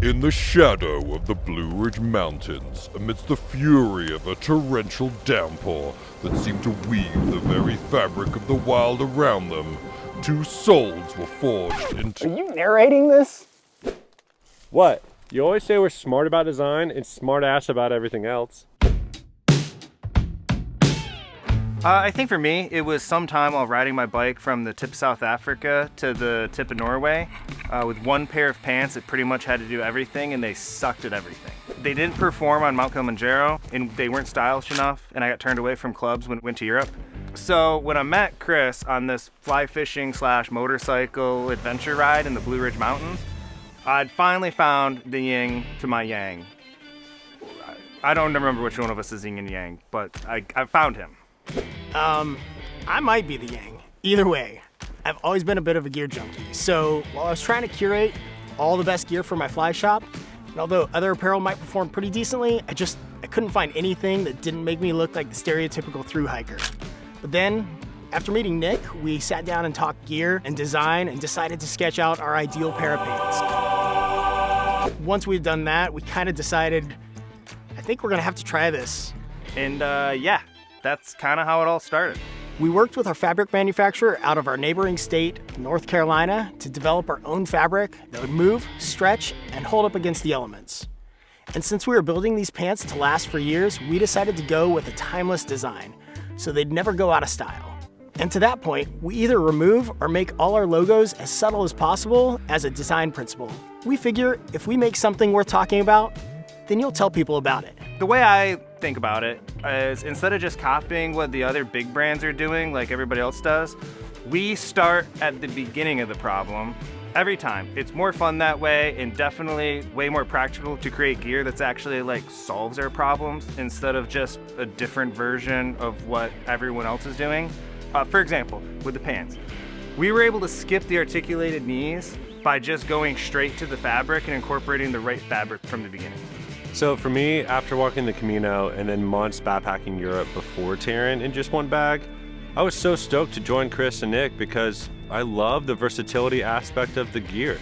In the shadow of the Blue Ridge Mountains, amidst the fury of a torrential downpour that seemed to weave the very fabric of the wild around them, two souls were forged into... Are you narrating this? What? You always say we're smart about design and smart ass about everything else. I think for me, it was sometime while riding my bike from the tip of South Africa to the tip of Norway with one pair of pants that pretty much had to do everything, and they sucked at everything. They didn't perform on Mount Kilimanjaro, and they weren't stylish enough, and I got turned away from clubs when I went to Europe. So when I met Chris on this fly fishing / motorcycle adventure ride in the Blue Ridge Mountains, I'd finally found the yin to my yang. I don't remember which one of us is yin and yang, but I found him. I might be the yang. Either way, I've always been a bit of a gear junkie. So while I was trying to curate all the best gear for my fly shop, and although other apparel might perform pretty decently, I couldn't find anything that didn't make me look like the stereotypical thru hiker. But then, after meeting Nick, we sat down and talked gear and design and decided to sketch out our ideal pair of pants. Once we'd done that, we kind of decided, I think we're gonna have to try this. And yeah, that's kind of how it all started. We worked with our fabric manufacturer out of our neighboring state, North Carolina, to develop our own fabric that would move, stretch, and hold up against the elements. And since we were building these pants to last for years, we decided to go with a timeless design, so they'd never go out of style. And to that point, we either remove or make all our logos as subtle as possible as a design principle. We figure if we make something worth talking about, then you'll tell people about it. The way I think about it is instead of just copying what the other big brands are doing like everybody else does, we start at the beginning of the problem every time. It's more fun that way and definitely way more practical to create gear that's actually like solves our problems instead of just a different version of what everyone else is doing. For example, with the pants, we were able to skip the articulated knees by just going straight to the fabric and incorporating the right fabric from the beginning. So for me, after walking the Camino and then months backpacking Europe before TEREN in just one bag, I was so stoked to join Chris and Nick because I love the versatility aspect of the gear.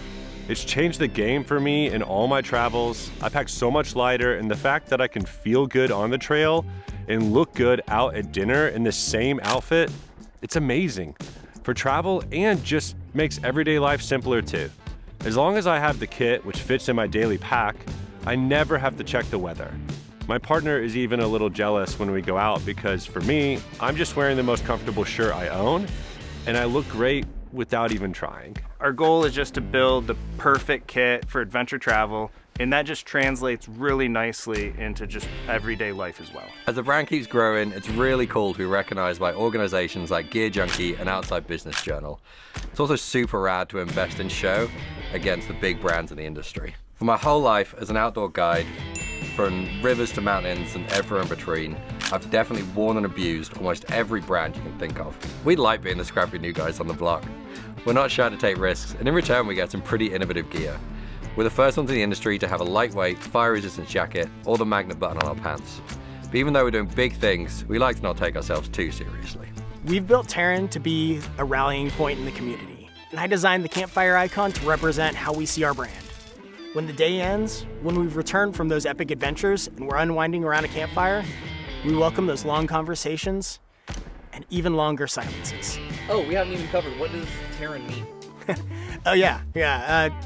It's changed the game for me in all my travels. I pack so much lighter, and the fact that I can feel good on the trail and look good out at dinner in the same outfit, it's amazing for travel and just makes everyday life simpler too. As long as I have the kit, which fits in my daily pack, I never have to check the weather. My partner is even a little jealous when we go out because for me, I'm just wearing the most comfortable shirt I own and I look great without even trying. Our goal is just to build the perfect kit for adventure travel, and that just translates really nicely into just everyday life as well. As the brand keeps growing, it's really cool to be recognized by organizations like Gear Junkie and Outside Business Journal. It's also super rad to invest in show against the big brands in the industry. For my whole life as an outdoor guide, from rivers to mountains and everywhere in between, I've definitely worn and abused almost every brand you can think of. We like being the scrappy new guys on the block. We're not shy to take risks, and in return we get some pretty innovative gear. We're the first ones in the industry to have a lightweight, fire-resistant jacket or the magnet button on our pants. But even though we're doing big things, we like to not take ourselves too seriously. We've built TEREN to be a rallying point in the community, and I designed the Campfire icon to represent how we see our brand. When the day ends, when we've returned from those epic adventures and we're unwinding around a campfire, we welcome those long conversations and even longer silences. Oh, we haven't even covered, what does TEREN mean? Oh yeah.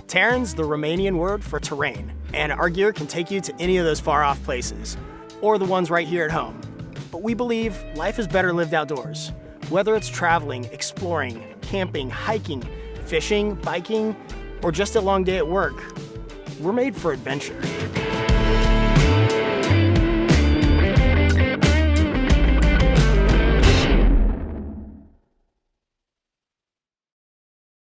TEREN's the Romanian word for terrain, and our gear can take you to any of those far off places, or the ones right here at home. But we believe life is better lived outdoors. Whether it's traveling, exploring, camping, hiking, fishing, biking, or just a long day at work, we're made for adventure.